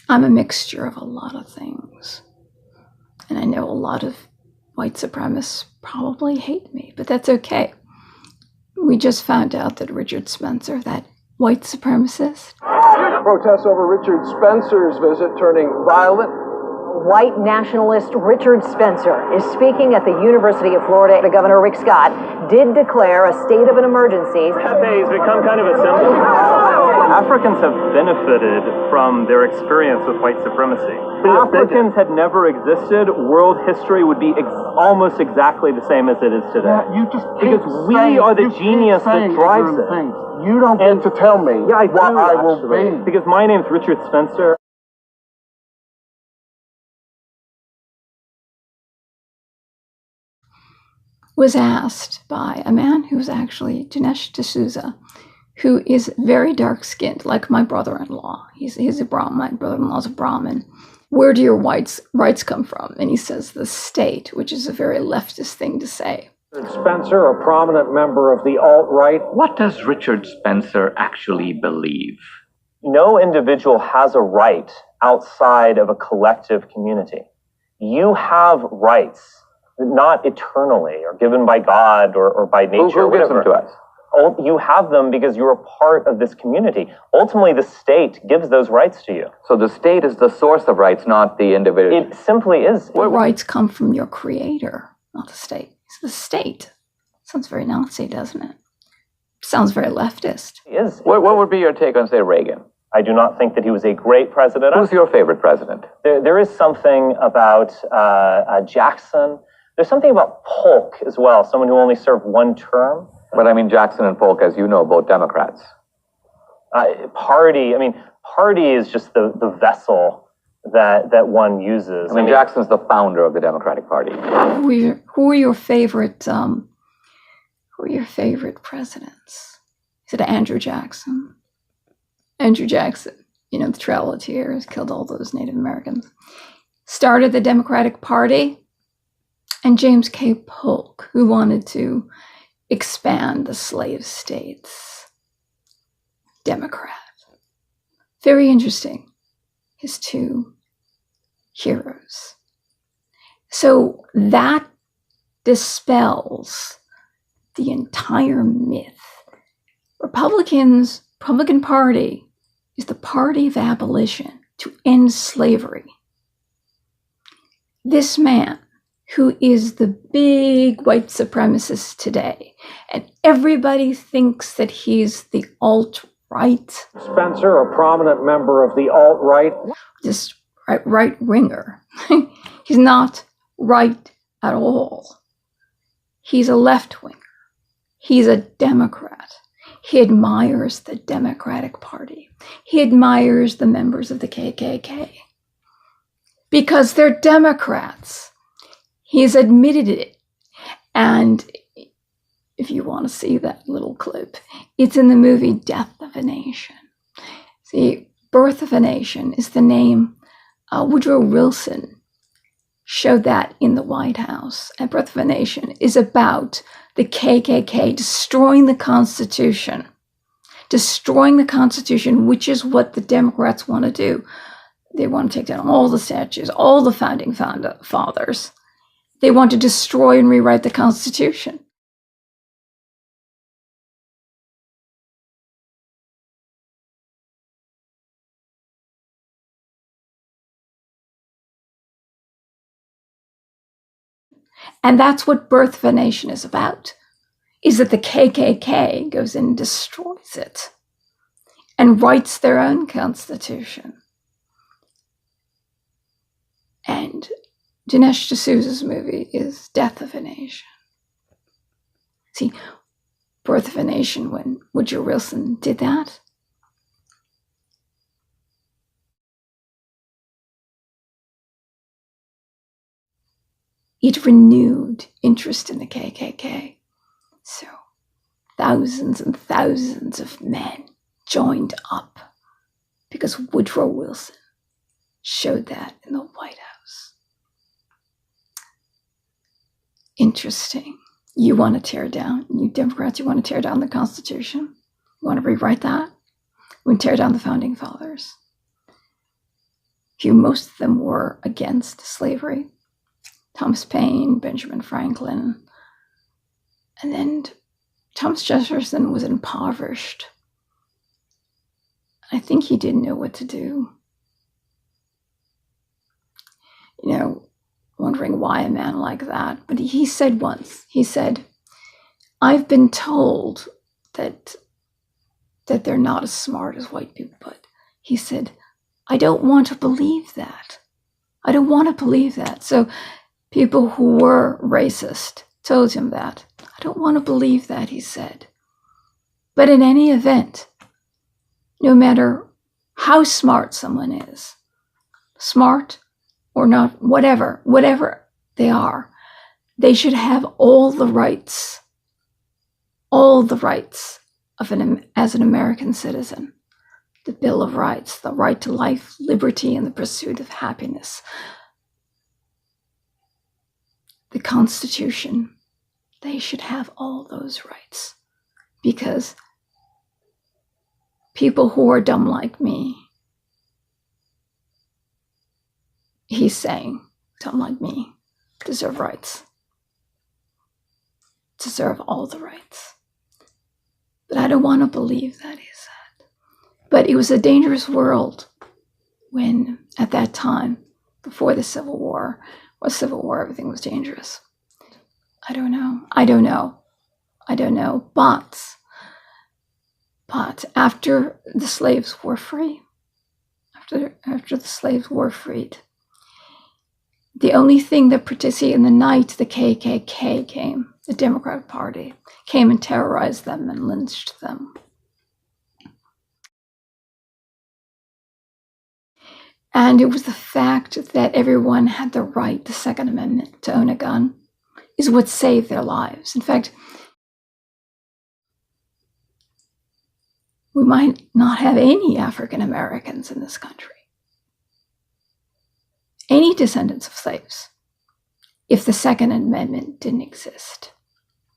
I'm a mixture of a lot of things. And I know a lot of white supremacists probably hate me, but that's okay. We just found out that Richard Spencer, that white supremacist. Protests over Richard Spencer's visit turning violent. White nationalist Richard Spencer is speaking at the University of Florida. Governor Rick Scott did declare a state of an emergency. Pepe has become kind of a symbol. Africans have benefited from their experience with white supremacy. If Africans had never existed, world history would be almost exactly the same as it is today. You just because we are the genius that drives it. You don't get to tell me what I will be. Because my name's Richard Spencer. Was asked by a man who was actually Dinesh D'Souza, who is very dark-skinned, like my brother-in-law. He's a Brahmin. My brother-in-law's a Brahmin. Where do your rights come from? And he says the state, which is a very leftist thing to say. Spencer, a prominent member of the alt-right. What does Richard Spencer actually believe? No individual has a right outside of a collective community. You have rights. Not eternally or given by God or by nature. Who gives them to us? You have them because you're a part of this community. Ultimately, the state gives those rights to you. So the state is the source of rights, not the individual. It simply is. The rights come from your creator, not the state. It's the state. Sounds very Nazi, doesn't it? Sounds very leftist. It is. What would be your take on, say, Reagan? I do not think that he was a great president. Who's your favorite president? There is something about Jackson. There's something about Polk as well, someone who only served one term. But I mean, Jackson and Polk, as you know, both Democrats. Party is just the vessel that one uses. I mean, Jackson's the founder of the Democratic Party. Who are your favorite presidents? Is it Andrew Jackson? Andrew Jackson, the Trail of Tears, killed all those Native Americans. Started the Democratic Party. And James K. Polk, who wanted to expand the slave states. Democrat. Very interesting. His two heroes. So that dispels the entire myth. Republican Party is the party of abolition to end slavery. This man, who is the big white supremacist today. And everybody thinks that he's the alt-right. Spencer, a prominent member of the alt-right. This right-winger. He's not right at all. He's a left-winger. He's a Democrat. He admires the Democratic Party. He admires the members of the KKK. Because they're Democrats. He's admitted it. And if you want to see that little clip, it's in the movie Death of a Nation. See, Birth of a Nation is the name. Woodrow Wilson showed that in the White House. And Birth of a Nation is about the KKK destroying the Constitution. Destroying the Constitution, which is what the Democrats want to do. They want to take down all the statues, all the founding fathers. They want to destroy and rewrite the Constitution. And that's what Birth of a Nation is about, is that the KKK goes in and destroys it and writes their own Constitution. And Dinesh D'Souza's movie is Death of a Nation. See, Birth of a Nation, when Woodrow Wilson did that, it renewed interest in the KKK. So thousands and thousands of men joined up because Woodrow Wilson showed that in the White House. Interesting. You want to tear down, you Democrats, you want to tear down the Constitution? You want to rewrite that? We want to tear down the Founding Fathers. Most of them were against slavery. Thomas Paine, Benjamin Franklin. And then Thomas Jefferson was impoverished. I think he didn't know what to do. Wondering why a man like that. But he said once, I've been told that they're not as smart as white people, but he said, I don't want to believe that. I don't want to believe that. So people who were racist told him that. I don't want to believe that, he said. But in any event, no matter how smart someone is, smart or not, whatever they are, they should have all the rights as an American citizen. The Bill of Rights, the right to life, liberty, and the pursuit of happiness. The Constitution, they should have all those rights. Because people who are dumb like me, he's saying, dumb like me, deserve rights. Deserve all the rights. But I don't want to believe that, he said. But it was a dangerous world when, at that time, before the Civil War, everything was dangerous. I don't know. But after the slaves were free, after the slaves were freed, the only thing that participated in the night, the KKK came, the Democratic Party, came and terrorized them and lynched them. And it was the fact that everyone had the right, the Second Amendment, to own a gun, is what saved their lives. In fact, we might not have any African Americans in this country, any descendants of slaves, if the Second Amendment didn't exist.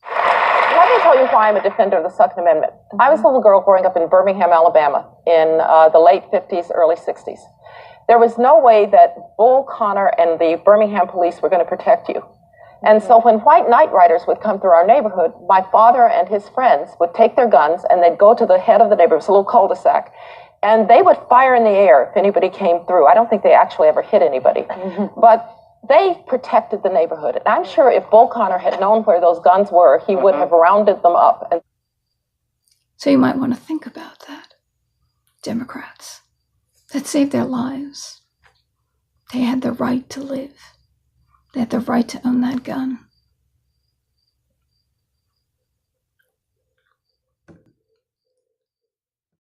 Let me tell you why I'm a defender of the Second Amendment. I was a little girl growing up in Birmingham, Alabama, in the late 50s, early 60s. There was no way that Bull Connor and the Birmingham police were going to protect you. And so when white night riders would come through our neighborhood, my father and his friends would take their guns and they'd go to the head of the neighborhood, it was a little cul-de-sac, and they would fire in the air if anybody came through. I don't think they actually ever hit anybody. But they protected the neighborhood. And I'm sure if Bull Connor had known where those guns were, he would have rounded them up. And so you might want to think about that. Democrats that saved their lives. They had the right to live. They had the right to own that gun.